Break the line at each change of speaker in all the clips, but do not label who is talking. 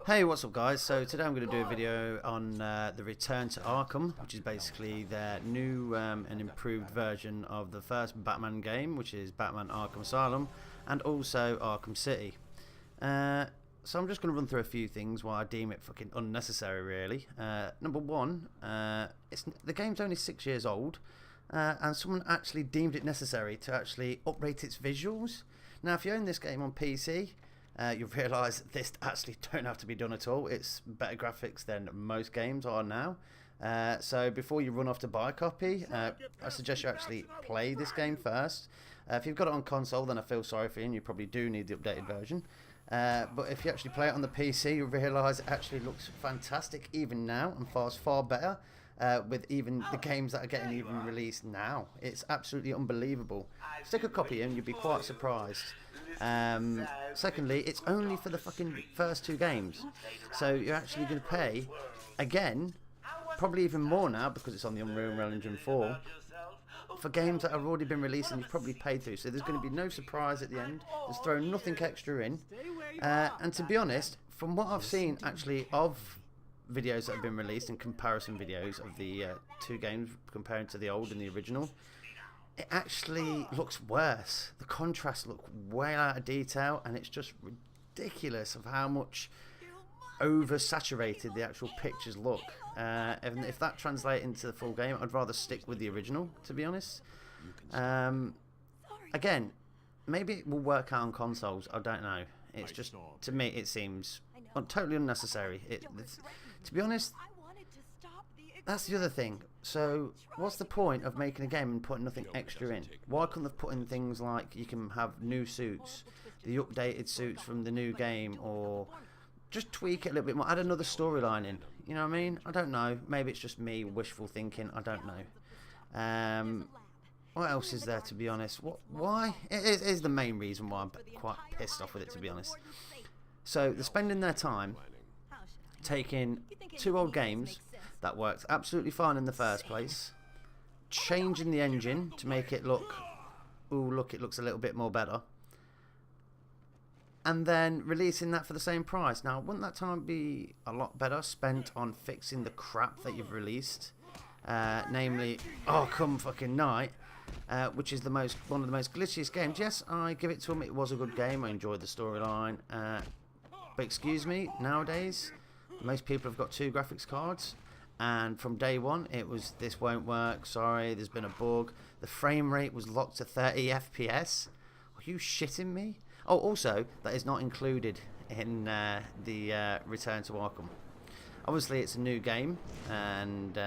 Hey, what's up guys? So today I'm going to do a video on the return to Arkham, which is basically their new and improved version of the first Batman game, which is Batman Arkham Asylum, and also Arkham City. So I'm just going to run through a few things why I deem it fucking unnecessary really. Number one, the game's only 6 years old, and someone actually deemed it necessary to actually uprate its visuals. Now if you own this game on PC, you'll realise this actually don't have to be done at all. It's better graphics than most games are now. So before you run off to buy a copy, I suggest you actually play this game first. If you've got it on console, then I feel sorry for you, and you probably do need the updated version. But if you actually play it on the PC, you'll realise it actually looks fantastic even now, and far better with even the games that are getting even released now. It's absolutely unbelievable. Stick a copy in, you'll be quite surprised. Secondly, it's only for the fucking first two games, so you're actually going to pay again, probably even more now because it's on the Unreal Engine 4, for games that have already been released and you've probably paid through. So there's going to be no surprise at the end. There's thrown nothing extra in, and to be honest, from what I've seen actually of videos that have been released and comparison videos of the two games compared to the old and the original, it actually looks worse. The contrasts look way out of detail, and it's just ridiculous of how much oversaturated the actual pictures look. And if that translates into the full game, I'd rather stick with the original, to be honest. Again, maybe it will work out on consoles, I don't know. It's just, to me, it seems totally unnecessary. To be honest, that's the other thing. So what's the point of making a game and putting nothing extra in? Why couldn't they put in things like you can have new suits, the updated suits from the new game, or just tweak it a little bit more, add another storyline in? You know what I mean? I don't know. Maybe it's just me wishful thinking. I don't know. What else is there, to be honest? Why? It is the main reason why I'm quite pissed off with it, to be honest. So they're spending their time taking two old games that worked absolutely fine in the first place, changing the engine to make it look, ooh, look, it looks a little bit more better, and then releasing that for the same price. Now, wouldn't that time be a lot better spent on fixing the crap that you've released, namely Arkham fucking Knight, which is one of the most glitchiest games. Yes, I give it to them, it was a good game, I enjoyed the storyline, but excuse me, nowadays most people have got two graphics cards, and from day one it was, this won't work, sorry, there's been a bug, the frame rate was locked to 30 FPS. Are you shitting me? Oh, also, that is not included in the Return to Arkham. Obviously it's a new game, and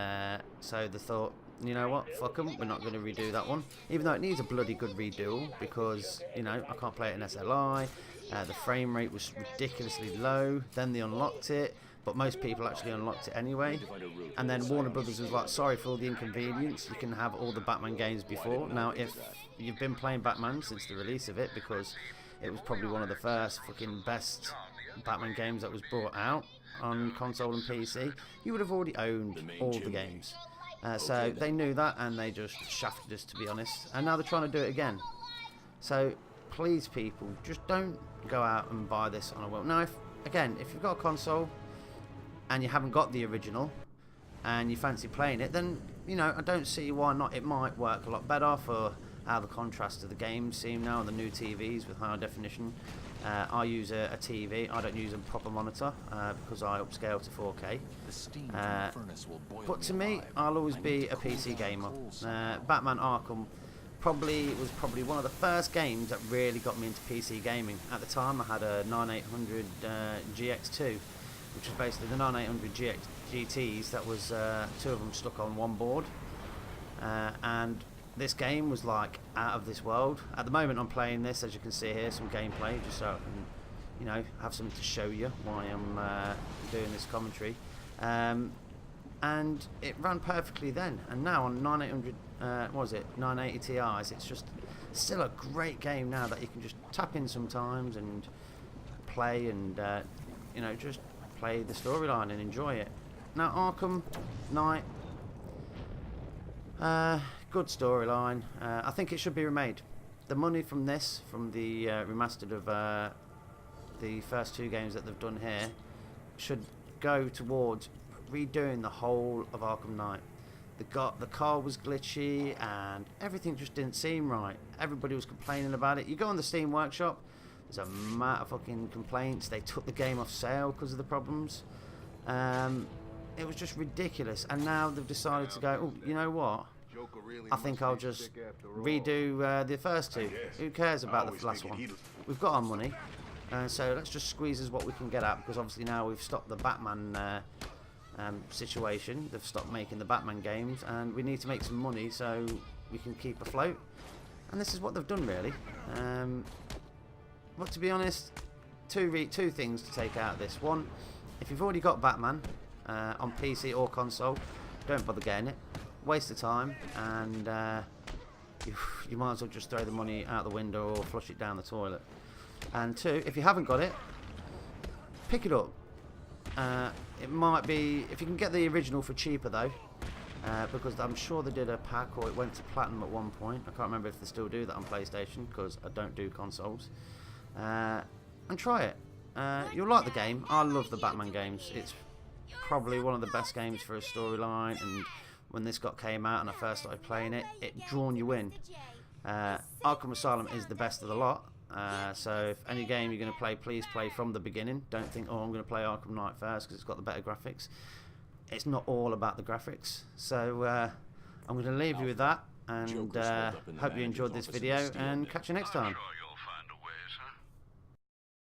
so they thought, you know what, fuck them, we're not going to redo that one, even though it needs a bloody good redo, because, you know, I can't play it in SLI. The frame rate was ridiculously low. Then they unlocked it, but most people actually unlocked it anyway. And then Warner Brothers was like, sorry for all the inconvenience, you can have all the Batman games before. Now, if you've been playing Batman since the release of it, because it was probably one of the first fucking best Batman games that was brought out on console and PC, you would have already owned all the games. So they knew that, and they just shafted us, to be honest. And now they're trying to do it again. So please, people, just don't go out and buy this on a whim. Now, if you've got a console and you haven't got the original and you fancy playing it, then, you know, I don't see why not. It might work a lot better for how the contrast of the games seem now on the new TVs with high definition. I use a TV, I don't use a proper monitor because I upscale to 4K. But to me, I'll always be a PC gamer. Batman Arkham was probably one of the first games that really got me into PC gaming. At the time I had a 9800 GX2, which was basically the 9800 GTs that was two of them stuck on one board, and this game was like out of this world. At the moment I'm playing this, as you can see here, some gameplay, just so I can, you know, have something to show you why I'm doing this commentary. And it ran perfectly then, and now on 9800, what was it, 980 Ti's, it's just still a great game now that you can just tap in sometimes and play, and you know, just play the storyline and enjoy it. Now Arkham Knight, good storyline. I think it should be remade. The money from the remastered of the first two games that they've done here, should go towards redoing the whole of Arkham Knight. The car was glitchy and everything just didn't seem right. Everybody was complaining about it. You go on the Steam Workshop, there's a matter of fucking complaints. They took the game off sale because of the problems. It was just ridiculous. And now they've decided to go, oh, you know what? I think I'll just redo the first two. Who cares about the last one? We've got our money. So let's just squeeze as what we can get out, because obviously now we've stopped the Batman situation. They've stopped making the Batman games, and we need to make some money so we can keep afloat. And this is what they've done, really. But to be honest, two things to take out of this. One, if you've already got Batman on PC or console, don't bother getting it. Waste of time, and you might as well just throw the money out the window or flush it down the toilet. And two, if you haven't got it, pick it up. It might be, if you can get the original for cheaper though, because I'm sure they did a pack, or it went to platinum at one point. I can't remember if they still do that on PlayStation, because I don't do consoles. And try it. You'll like the game. I love the Batman games. It's probably one of the best games for a storyline, and when this came out and I first started playing it, it drawn you in. Arkham Asylum is the best of the lot. So if any game you're going to play, please play from the beginning. Don't think, oh, I'm going to play Arkham Knight first because it's got the better graphics. It's not all about the graphics. So I'm going to leave you with that, and hope you enjoyed this video, and catch you next time.